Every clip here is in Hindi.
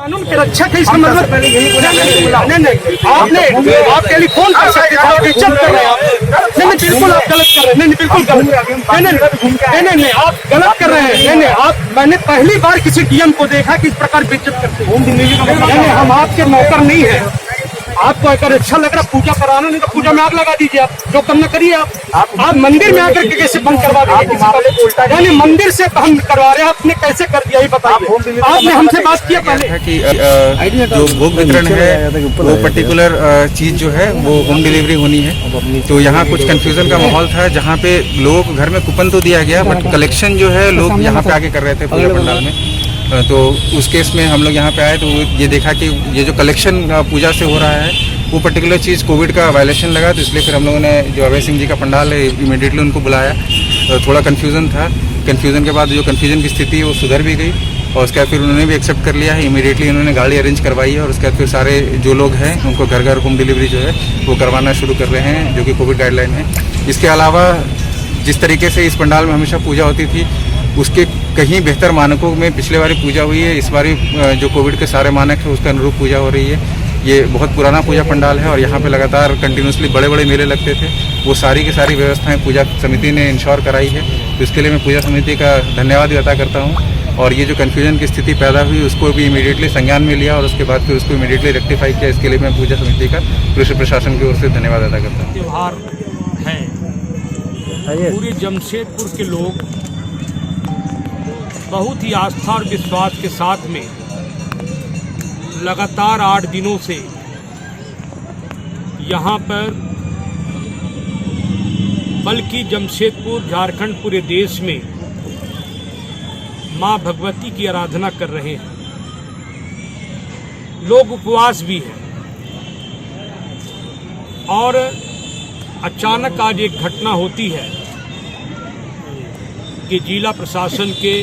कानून की रक्षा के इसका मतलब नहीं, आप टेलीफोन कर सकते हैं, आप इज्जत कर रहे हैं आप। नहीं बिल्कुल आप गलत कर रहे हैं, नहीं बिल्कुल गलत नहीं आप गलत कर रहे हैं। नहीं आप, मैंने पहली बार किसी डीएम को देखा कि इस प्रकार बेइज्जत करते हैं। नहीं हम आपके नौकर नहीं है। आपको अगर अच्छा लग रहा पूजा कराना, नहीं तो पूजा में आग लगा दीजिए, आप जो करना करिए। आप मंदिर में आकर के कैसे बंद करवा दीजिए? यानी मंदिर से हम करवा रहे हैं, आपने कैसे कर दिया ये बताइए। आपने हमसे बात किया पहले कि जो भोग वितरण है वो पर्टिकुलर चीज जो है वो होम डिलीवरी होनी है। तो यहाँ कुछ कंफ्यूजन का माहौल था, जहाँ पे लोग घर में कूपन तो दिया गया बट कलेक्शन जो है लोग यहाँ पे आके कर रहे थे पूजा पंडाल में। तो उस केस में हम लोग यहाँ पे आए तो ये देखा कि ये जो कलेक्शन पूजा से हो रहा है वो पर्टिकुलर चीज़ कोविड का वायलेशन लगा। तो इसलिए फिर हम लोगों ने जो अभय सिंह जी का पंडाल है इमीडिएटली उनको बुलाया। थोड़ा कन्फ्यूज़न था, कन्फ्यूज़न के बाद जो कन्फ्यूजन की स्थिति है वो सुधर भी गई और उसके बाद फिर उन्होंने भी एक्सेप्ट कर लिया है। इमीडिएटली उन्होंने गाड़ी अरेंज करवाई है और उसके बाद फिर सारे जो लोग हैं उनको घर घर होम डिलीवरी जो है वो करवाना शुरू कर रहे हैं, जो कि कोविड गाइडलाइन है। इसके अलावा जिस तरीके से इस पंडाल में हमेशा पूजा होती थी उसके कहीं बेहतर मानकों में पिछले बारी पूजा हुई है। इस बारी जो कोविड के सारे मानक है उसके अनुरूप पूजा हो रही है। ये बहुत पुराना पूजा पंडाल है और यहाँ पे लगातार कंटिन्यूसली बड़े बड़े मेले लगते थे, वो सारी की सारी व्यवस्थाएं पूजा समिति ने इंश्योर कराई है। तो इसके लिए मैं पूजा समिति का धन्यवाद भी अदा करता हूँ। और ये जो कन्फ्यूजन की स्थिति पैदा हुई उसको भी इमीडिएटली संज्ञान में लिया और उसके बाद फिर उसको इमीडिएटली रेक्टिफाई किया। इसके लिए मैं पूजा समिति का पुलिस प्रशासन की ओर से धन्यवाद अदा करता हूँ। त्यौहार है, पूरे जमशेदपुर के लोग बहुत ही आस्था और विश्वास के साथ में लगातार 8 दिनों से यहाँ पर, बल्कि जमशेदपुर झारखंड पूरे देश में माँ भगवती की आराधना कर रहे हैं। लोग उपवास भी हैं और अचानक आज एक घटना होती है कि जिला प्रशासन के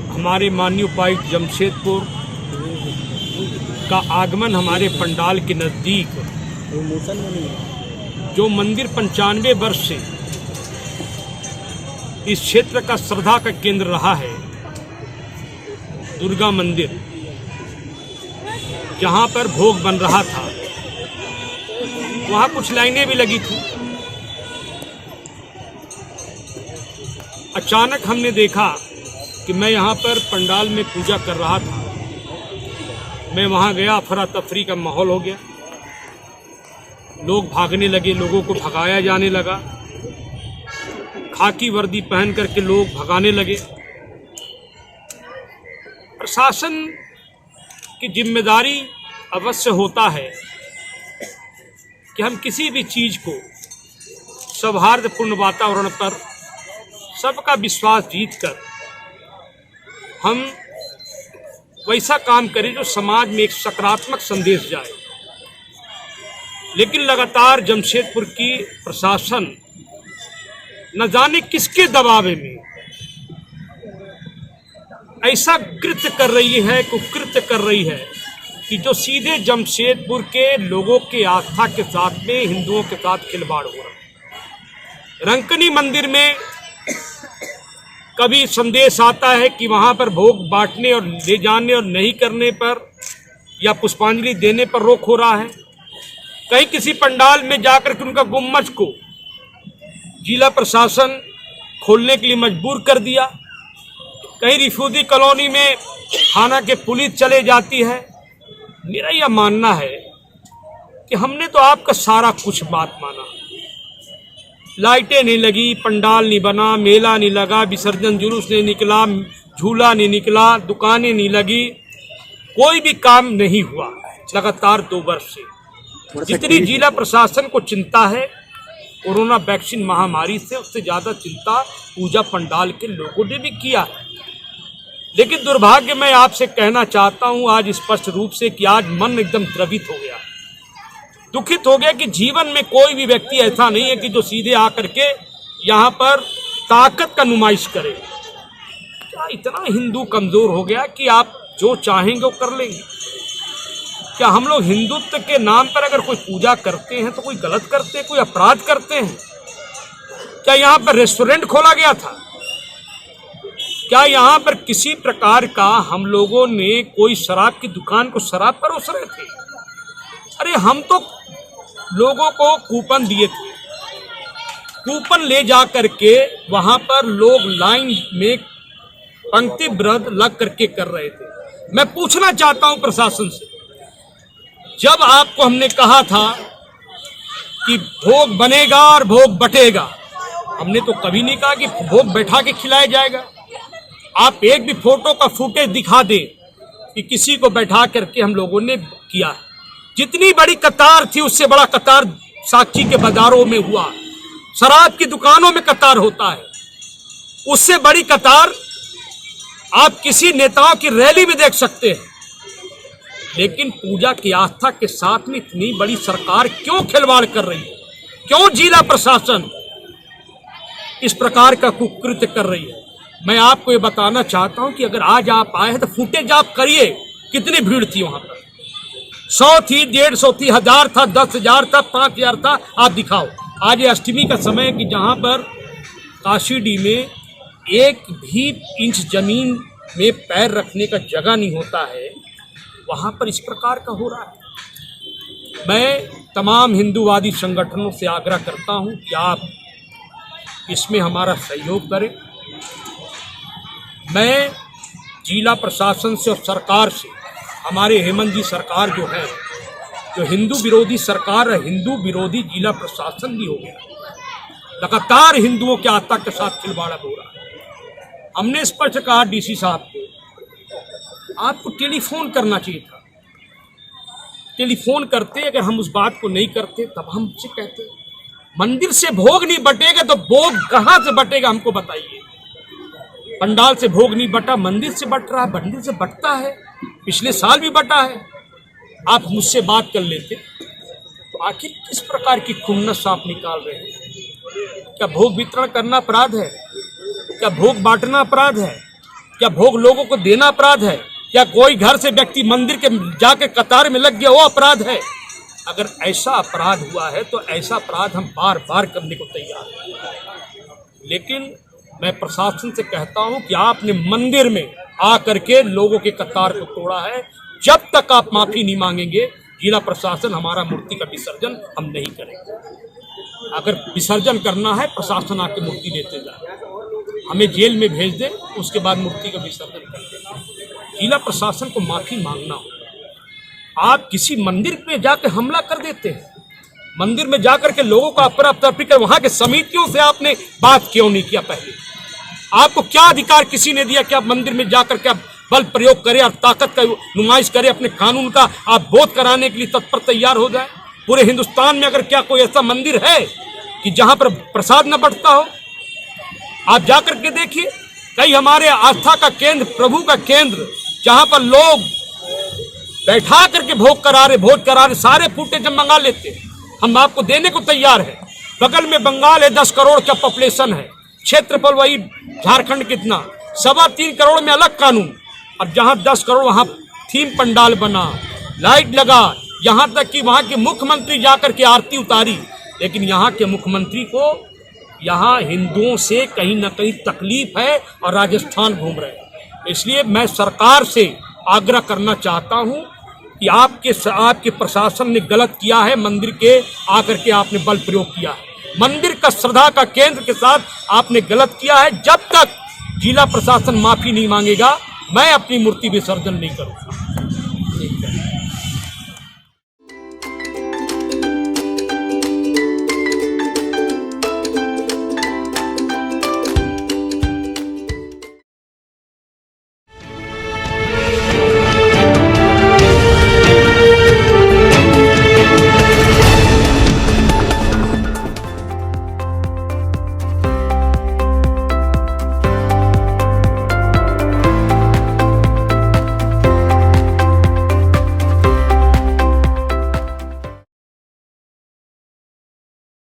हमारे माननीय उपायुक्त जमशेदपुर का आगमन हमारे पंडाल के नज़दीक, जो मंदिर 95 वर्ष से इस क्षेत्र का श्रद्धा का केंद्र रहा है, दुर्गा मंदिर, जहां पर भोग बन रहा था, वहां कुछ लाइनें भी लगी थी। अचानक हमने देखा कि मैं यहाँ पर पंडाल में पूजा कर रहा था, मैं वहाँ गया, अफरा तफरी का माहौल हो गया, लोग भागने लगे, लोगों को भगाया जाने लगा, खाकी वर्दी पहन करके लोग भगाने लगे। प्रशासन की जिम्मेदारी अवश्य होता है कि हम किसी भी चीज़ को सौहार्दपूर्ण वातावरण पर सबका विश्वास जीतकर हम वैसा काम करें जो समाज में एक सकारात्मक संदेश जाए। लेकिन लगातार जमशेदपुर की प्रशासन न जाने किसके दबाव में ऐसा कृत्य कर रही है, कुकृत्य कर रही है कि जो सीधे जमशेदपुर के लोगों के आस्था के साथ में हिंदुओं के साथ खिलवाड़ हो रहा है। रंकनी मंदिर में कभी संदेश आता है कि वहाँ पर भोग बांटने और ले जाने और नहीं करने पर या पुष्पांजलि देने पर रोक हो रहा है। कहीं किसी पंडाल में जाकर के उनका गुम्मज को जिला प्रशासन खोलने के लिए मजबूर कर दिया। कहीं रिफ्यूजी कॉलोनी में थाना के पुलिस चले जाती है। मेरा यह मानना है कि हमने तो आपका सारा कुछ बात माना, लाइटें नहीं लगी, पंडाल नहीं बना, मेला नहीं लगा, विसर्जन जुलूस नहीं निकला, झूला नहीं निकला, दुकानें नहीं लगी, कोई भी काम नहीं हुआ लगातार 2 वर्ष से। जितनी जिला प्रशासन को चिंता है कोरोना वैक्सीन महामारी से, उससे ज़्यादा चिंता पूजा पंडाल के लोगों ने भी किया है। लेकिन दुर्भाग्य मैं आपसे कहना चाहता हूँ आज स्पष्ट रूप से कि आज मन एकदम द्रवित हो गया, दुखित हो गया कि जीवन में कोई भी व्यक्ति ऐसा नहीं है कि जो सीधे आकर के यहाँ पर ताकत का नुमाइश करे। क्या इतना हिंदू कमजोर हो गया कि आप जो चाहेंगे वो कर लेंगे? क्या हम लोग हिंदुत्व के नाम पर अगर कोई पूजा करते हैं तो कोई गलत करते हैं, कोई अपराध करते हैं? क्या यहाँ पर रेस्टोरेंट खोला गया था? क्या यहाँ पर किसी प्रकार का हम लोगों ने कोई शराब की दुकान को शराब परोस रहे थे? अरे हम तो लोगों को कूपन दिए थे, कूपन ले जा करके वहाँ पर लोग लाइन में पंक्तिबद्ध लग करके कर रहे थे। मैं पूछना चाहता हूँ प्रशासन से, जब आपको हमने कहा था कि भोग बनेगा और भोग बटेगा, हमने तो कभी नहीं कहा कि भोग बैठा के खिलाया जाएगा। आप एक भी फोटो का फुटेज दिखा दें कि किसी को बैठा करके हम लोगों ने किया। जितनी बड़ी कतार थी उससे बड़ा कतार साक्षी के बाजारों में हुआ, शराब की दुकानों में कतार होता है, उससे बड़ी कतार आप किसी नेताओं की रैली में देख सकते हैं। लेकिन पूजा की आस्था के साथ में इतनी बड़ी सरकार क्यों खिलवाड़ कर रही है? क्यों जिला प्रशासन इस प्रकार का कुकृत्य कर रही है? मैं आपको ये बताना चाहता हूं कि अगर आज आप आए हैं तो फुटेज आप करिए, कितनी भीड़ थी वहां पर। 100 थी, 150 थी, 1000 था, 10,000 था, 5,000 था, आप दिखाओ। आज ये अष्टमी का समय है कि जहां पर काशीडीह में 1 भी इंच जमीन में पैर रखने का जगह नहीं होता है, वहां पर इस प्रकार का हो रहा है। मैं तमाम हिंदूवादी संगठनों से आग्रह करता हूं कि आप इसमें हमारा सहयोग करें। मैं जिला प्रशासन से और सरकार से, हमारे हेमंत जी सरकार जो है, जो हिंदू विरोधी सरकार है, हिंदू विरोधी जिला प्रशासन भी हो गया, लगातार हिंदुओं के आस्था के साथ खिलवाड़ हो रहा है। हमने स्पष्ट कहा डीसी साहब को, आपको टेलीफोन करना चाहिए था। टेलीफोन करते, अगर हम उस बात को नहीं करते तब हम उससे कहते मंदिर से भोग नहीं बटेगा तो भोग कहाँ से बटेगा, हमको बताइए। पंडाल से भोग नहीं बटा, मंदिर से बट रहा है, मंदिर से बटता है, पिछले साल भी बटा है। आप मुझसे बात कर लेते तो आखिर किस प्रकार की खुन्नस आप निकाल रहे हैं? क्या भोग वितरण करना अपराध है? क्या भोग बांटना अपराध है? क्या भोग लोगों को देना अपराध है? क्या कोई घर से व्यक्ति मंदिर के जाके कतार में लग गया वो अपराध है? अगर ऐसा अपराध हुआ है तो ऐसा अपराध हम बार बार करने को तैयार हैं। लेकिन मैं प्रशासन से कहता हूं कि आपने मंदिर में आकर के लोगों के कतार को तोड़ा है। जब तक आप माफी नहीं मांगेंगे, जिला प्रशासन हमारा मूर्ति का विसर्जन हम नहीं करेंगे। अगर विसर्जन करना है, प्रशासन आके मूर्ति लेते जाए, हमें जेल में भेज दे, उसके बाद मूर्ति का विसर्जन कर दे। जिला प्रशासन को माफी मांगना हो। आप किसी मंदिर में जाकर हमला कर देते हैं, मंदिर में जाकर के लोगों को अपराध कर, वहां के समितियों से आपने बात क्यों नहीं किया? पहले आपको क्या अधिकार किसी ने दिया कि आप मंदिर में जाकर के आप बल प्रयोग करें और ताकत का नुमाइश करें, अपने कानून का आप बोध कराने के लिए तत्पर तैयार हो जाए? पूरे हिंदुस्तान में अगर क्या कोई ऐसा मंदिर है कि जहां पर प्रसाद न बंटता हो? आप जाकर के देखिए, कई हमारे आस्था का केंद्र, प्रभु का केंद्र, जहां पर लोग बैठा करके भोज करा रहे, सारे फुटेज हम मंगा लेते, हम आपको देने को तैयार है। बगल में बंगाल है, 10 करोड़ का पॉपुलेशन है, क्षेत्रफल वही झारखंड कितना, 3.25 करोड़ में अलग कानून, और जहां 10 करोड़ वहां थीम पंडाल बना, लाइट लगा, यहां तक कि वहां के मुख्यमंत्री जाकर के आरती उतारी। लेकिन यहाँ के मुख्यमंत्री को यहाँ हिंदुओं से कहीं ना कहीं तकलीफ है और राजस्थान घूम रहे हैं। इसलिए मैं सरकार से आग्रह करना चाहता हूं कि आपके प्रशासन ने गलत किया है, मंदिर के आकर के आपने बल प्रयोग किया है, मंदिर का श्रद्धा का केंद्र के साथ आपने गलत किया है। जब तक जिला प्रशासन माफी नहीं मांगेगा, मैं अपनी मूर्ति विसर्जन नहीं करूंगा।